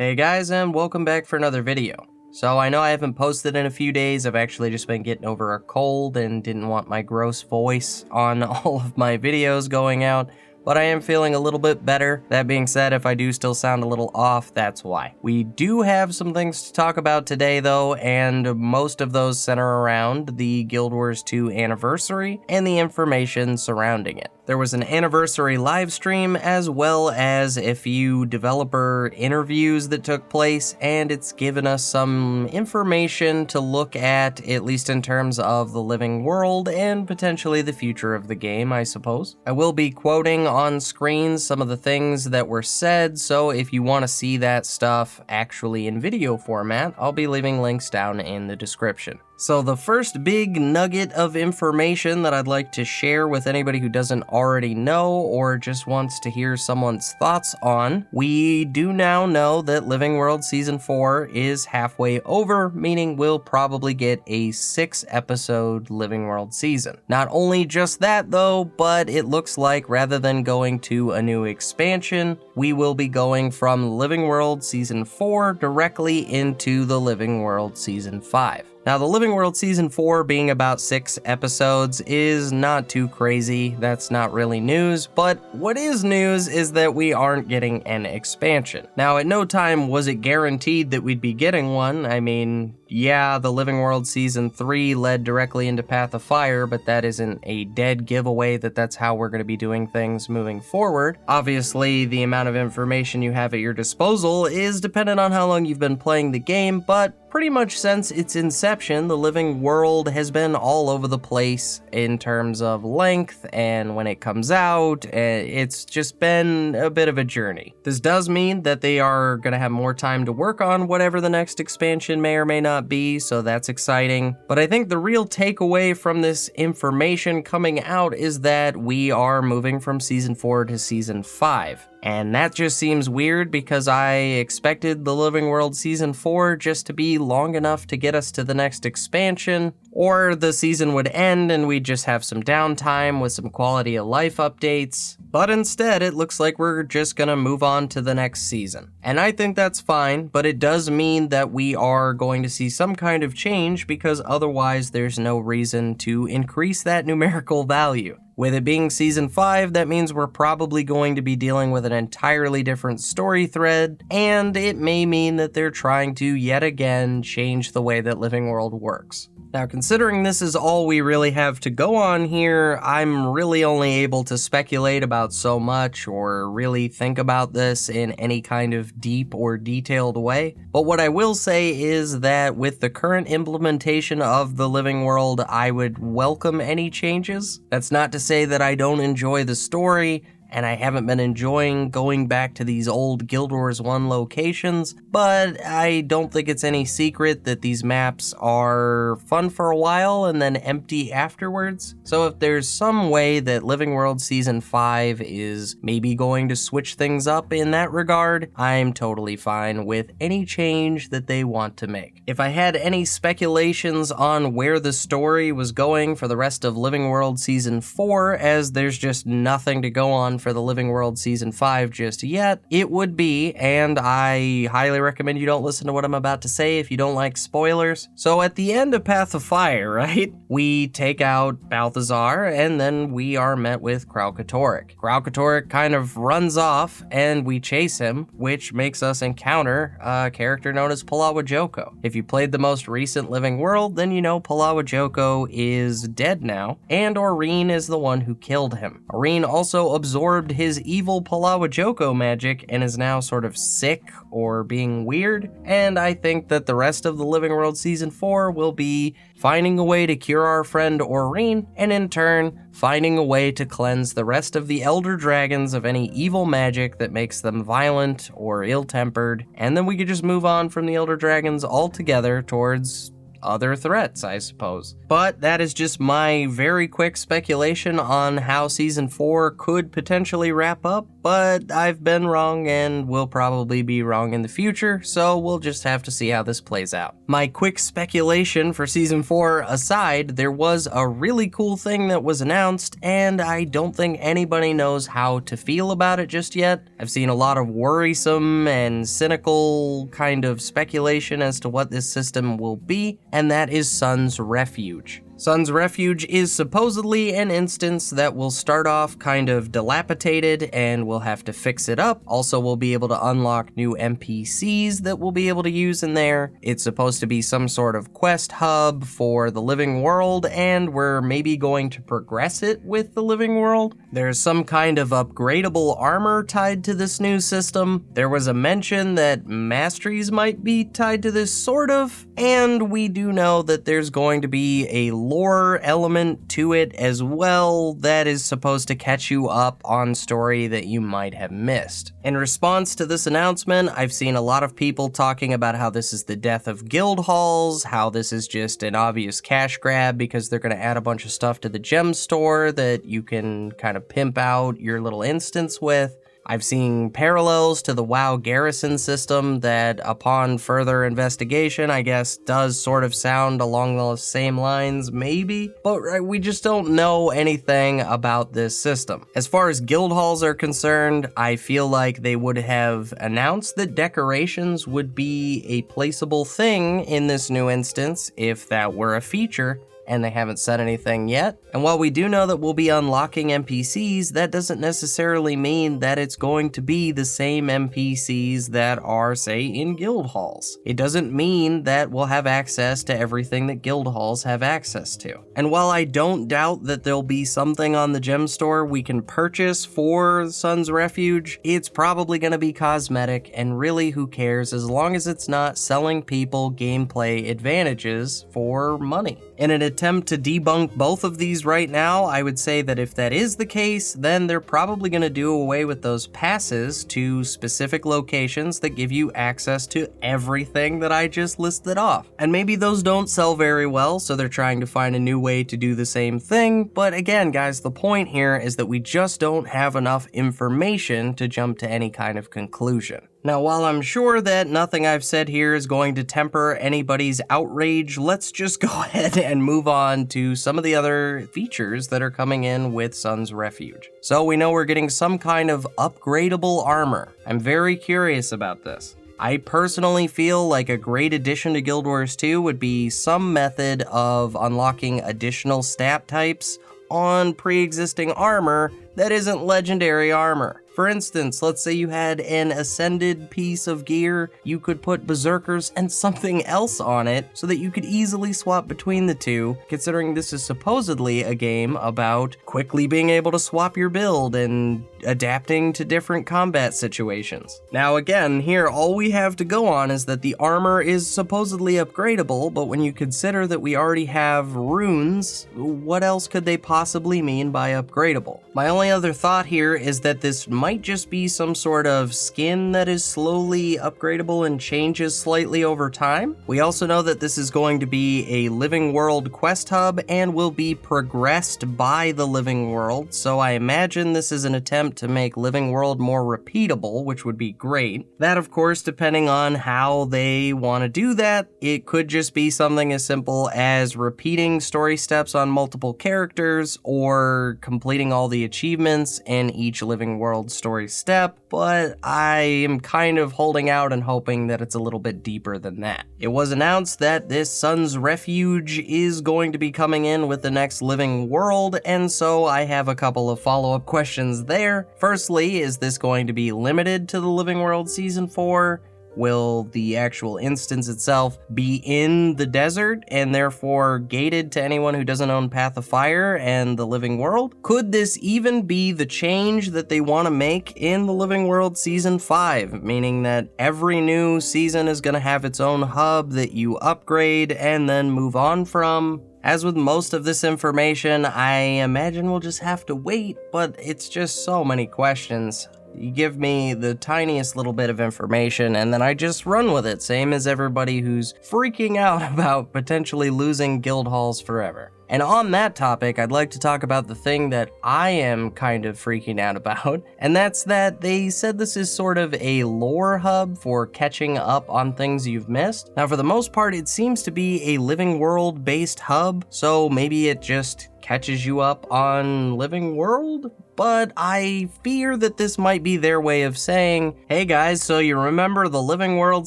Hey guys, and welcome back for another video. So I know I haven't posted in a few days. I've actually just been getting over a cold and didn't want my gross voice on all of my videos going out, but I am feeling a little bit better. That being said, if I do still sound a little off, that's why. We do have some things to talk about today though, and most of those center around the Guild Wars 2 anniversary and the information surrounding it. There was an anniversary live stream as well as a few developer interviews that took place, and it's given us some information to look at least in terms of the living world and potentially the future of the game, I suppose. I will be quoting on screen some of the things that were said, so if you want to see that stuff actually in video format, I'll be leaving links down in the description. So the first big nugget of information that I'd like to share with anybody who doesn't already know or just wants to hear someone's thoughts on, we do now know that Living World Season 4 is halfway over, meaning we'll probably get a 6-episode Living World season. Not only just that though, but it looks like rather than going to a new expansion, we will be going from Living World Season 4 directly into the Living World Season 5. Now, the Living World Season 4 being about 6 episodes is not too crazy. That's not really news, but what is news is that we aren't getting an expansion. Now, at no time was it guaranteed that we'd be getting one. I mean, yeah, the Living World Season 3 led directly into Path of Fire, but that isn't a dead giveaway that that's how we're going to be doing things moving forward. Obviously, the amount of information you have at your disposal is dependent on how long you've been playing the game, but pretty much since its inception, the Living World has been all over the place in terms of length and when it comes out. It's just been a bit of a journey. This does mean that they are going to have more time to work on whatever the next expansion may or may not be, so that's exciting. But I think the real takeaway from this information coming out is that we are moving from Season 4 to Season 5. And that just seems weird because I expected the Living World Season 4 just to be long enough to get us to the next expansion, or the season would end and we'd just have some downtime with some quality of life updates. But instead, it looks like we're just gonna move on to the next season. And I think that's fine, but it does mean that we are going to see some kind of change because otherwise there's no reason to increase that numerical value. With it being Season 5, that means we're probably going to be dealing with an entirely different story thread, and it may mean that they're trying to yet again change the way that Living World works. Now, considering this is all we really have to go on here, I'm really only able to speculate about so much or really think about this in any kind of deep or detailed way. But what I will say is that with the current implementation of the Living World, I would welcome any changes. That's not to say that I don't enjoy the story, and I haven't been enjoying going back to these old Guild Wars 1 locations, but I don't think it's any secret that these maps are fun for a while and then empty afterwards. So if there's some way that Living World Season 5 is maybe going to switch things up in that regard, I'm totally fine with any change that they want to make. If I had any speculations on where the story was going for the rest of Living World Season 4, as there's just nothing to go on for the Living World Season 5 just yet, it would be, and I highly recommend you don't listen to what I'm about to say if you don't like spoilers. So at the end of Path of Fire, right, we take out Balthazar and then we are met with Kralkatorrik. Kralkatorrik kind of runs off and we chase him, which makes us encounter a character known as Palawa Joko. If you played the most recent Living World, then you know Palawa Joko is dead now, and Aurene is the one who killed him. Aurene also absorbed his evil Palawa Joko magic and is now sort of sick or being weird, and I think that the rest of the Living World Season 4 will be finding a way to cure our friend Aurene, and in turn, finding a way to cleanse the rest of the Elder Dragons of any evil magic that makes them violent or ill-tempered, and then we could just move on from the Elder Dragons altogether towards other threats, I suppose. But that is just my very quick speculation on how Season 4 could potentially wrap up, but I've been wrong and will probably be wrong in the future, so we'll just have to see how this plays out. My quick speculation for Season 4 aside, there was a really cool thing that was announced, and I don't think anybody knows how to feel about it just yet. I've seen a lot of worrisome and cynical kind of speculation as to what this system will be, and that is Sun's Refuge. Sun's Refuge is supposedly an instance that will start off kind of dilapidated and we'll have to fix it up. Also, we'll be able to unlock new NPCs that we'll be able to use in there. It's supposed to be some sort of quest hub for the living world, and we're maybe going to progress it with the living world. There's some kind of upgradable armor tied to this new system. There was a mention that masteries might be tied to this, sort of, and we do know that there's going to be a lore element to it as well that is supposed to catch you up on story that you might have missed. In response to this announcement, I've seen a lot of people talking about how this is the death of guild halls, how this is just an obvious cash grab because they're going to add a bunch of stuff to the gem store that you can kind of pimp out your little instance with. I've seen parallels to the WoW garrison system that, upon further investigation, I guess does sort of sound along those same lines, maybe, but we just don't know anything about this system. As far as guild halls are concerned, I feel like they would have announced that decorations would be a placeable thing in this new instance if that were a feature, and they haven't said anything yet. And while we do know that we'll be unlocking NPCs, that doesn't necessarily mean that it's going to be the same NPCs that are, say, in guild halls. It doesn't mean that we'll have access to everything that guild halls have access to. And while I don't doubt that there'll be something on the gem store we can purchase for Sun's Refuge, it's probably going to be cosmetic, and really who cares as long as it's not selling people gameplay advantages for money. In an attempt to debunk both of these right now, I would say that if that is the case, then they're probably going to do away with those passes to specific locations that give you access to everything that I just listed off. And maybe those don't sell very well, so they're trying to find a new way to do the same thing. But again, guys, the point here is that we just don't have enough information to jump to any kind of conclusion. Now, while I'm sure that nothing I've said here is going to temper anybody's outrage, let's just go ahead and move on to some of the other features that are coming in with Sun's Refuge. So we know we're getting some kind of upgradable armor. I'm very curious about this. I personally feel like a great addition to Guild Wars 2 would be some method of unlocking additional stat types on pre-existing armor that isn't legendary armor. For instance, let's say you had an ascended piece of gear, you could put berserkers and something else on it so that you could easily swap between the two, considering this is supposedly a game about quickly being able to swap your build and adapting to different combat situations. Now again, here all we have to go on is that the armor is supposedly upgradable, but when you consider that we already have runes, what else could they possibly mean by upgradable? My only other thought here is that this might just be some sort of skin that is slowly upgradable and changes slightly over time. We also know that this is going to be a living world quest hub and will be progressed by the living world, so I imagine this is an attempt to make living world more repeatable, which would be great. That, of course, depending on how they want to do that, it could just be something as simple as repeating story steps on multiple characters or completing all the achievements in each living world story step, but I am kind of holding out and hoping that it's a little bit deeper than that. It was announced that this Sun's Refuge is going to be coming in with the next living world, and so I have a couple of follow-up questions there. Firstly, is this going to be limited to the living world season 4? Will the actual instance itself be in the desert and therefore gated to anyone who doesn't own Path of Fire and the Living World? Could this even be the change that they want to make in the Living World Season 5, meaning that every new season is going to have its own hub that you upgrade and then move on from? As with most of this information, I imagine we'll just have to wait, but it's just so many questions. You give me the tiniest little bit of information and then I just run with it, same as everybody who's freaking out about potentially losing guild halls forever. And on that topic, I'd like to talk about the thing that I am kind of freaking out about, and that's that they said this is sort of a lore hub for catching up on things you've missed. Now, for the most part, it seems to be a living world based hub, so maybe it just catches you up on living world? But I fear that this might be their way of saying, hey guys, so you remember the Living World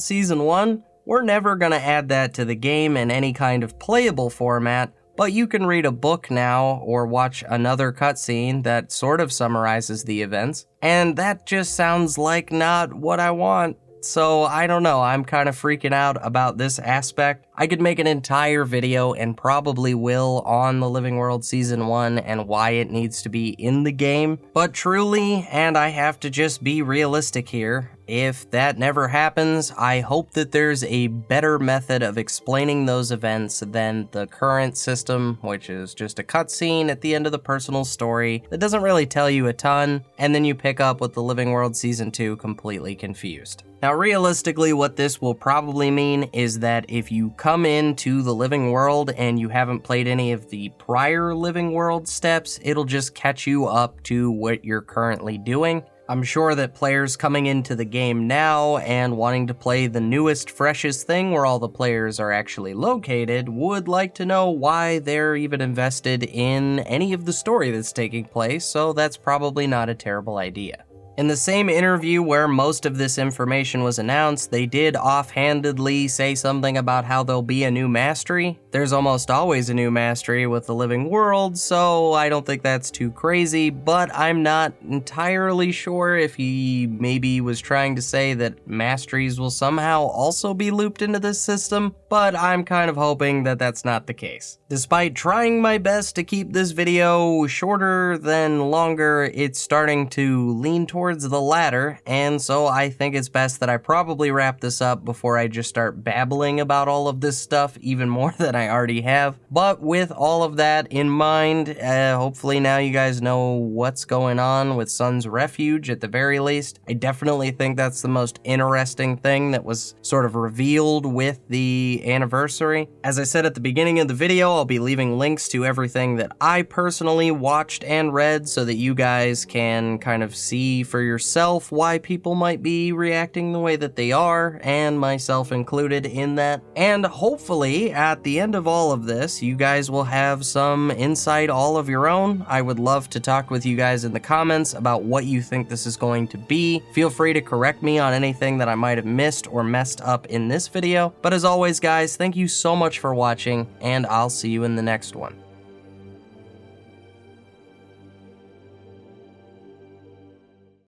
Season 1? We're never gonna add that to the game in any kind of playable format, but you can read a book now or watch another cutscene that sort of summarizes the events, and that just sounds like not what I want. So I don't know, I'm kind of freaking out about this aspect. I could make an entire video, and probably will, on the Living World Season 1 and why it needs to be in the game. But truly, and I have to just be realistic here, if that never happens, I hope that there's a better method of explaining those events than the current system, which is just a cutscene at the end of the personal story that doesn't really tell you a ton, and then you pick up with the Living World Season 2 completely confused. Now, realistically, what this will probably mean is that if you come into the Living World and you haven't played any of the prior Living World steps, it'll just catch you up to what you're currently doing. I'm sure that players coming into the game now and wanting to play the newest, freshest thing where all the players are actually located would like to know why they're even invested in any of the story that's taking place, so that's probably not a terrible idea. In the same interview where most of this information was announced, they did offhandedly say something about how there'll be a new mastery. There's almost always a new mastery with the Living World, so I don't think that's too crazy, but I'm not entirely sure if he maybe was trying to say that masteries will somehow also be looped into this system, but I'm kind of hoping that that's not the case. Despite trying my best to keep this video shorter than longer, it's starting to lean towards the latter, and so I think it's best that I probably wrap this up before I just start babbling about all of this stuff even more than I already have. But with all of that in mind, hopefully now you guys know what's going on with Sun's Refuge at the very least. I definitely think that's the most interesting thing that was sort of revealed with the anniversary. As I said at the beginning of the video, I'll be leaving links to everything that I personally watched and read so that you guys can kind of see for yourself why people might be reacting the way that they are, and myself included in that. And hopefully at the end of all of this, you guys will have some insight all of your own. I would love to talk with you guys in the comments about what you think this is going to be. Feel free to correct me on anything that I might have missed or messed up in this video. But as always guys, thank you so much for watching, and I'll see you in the next one.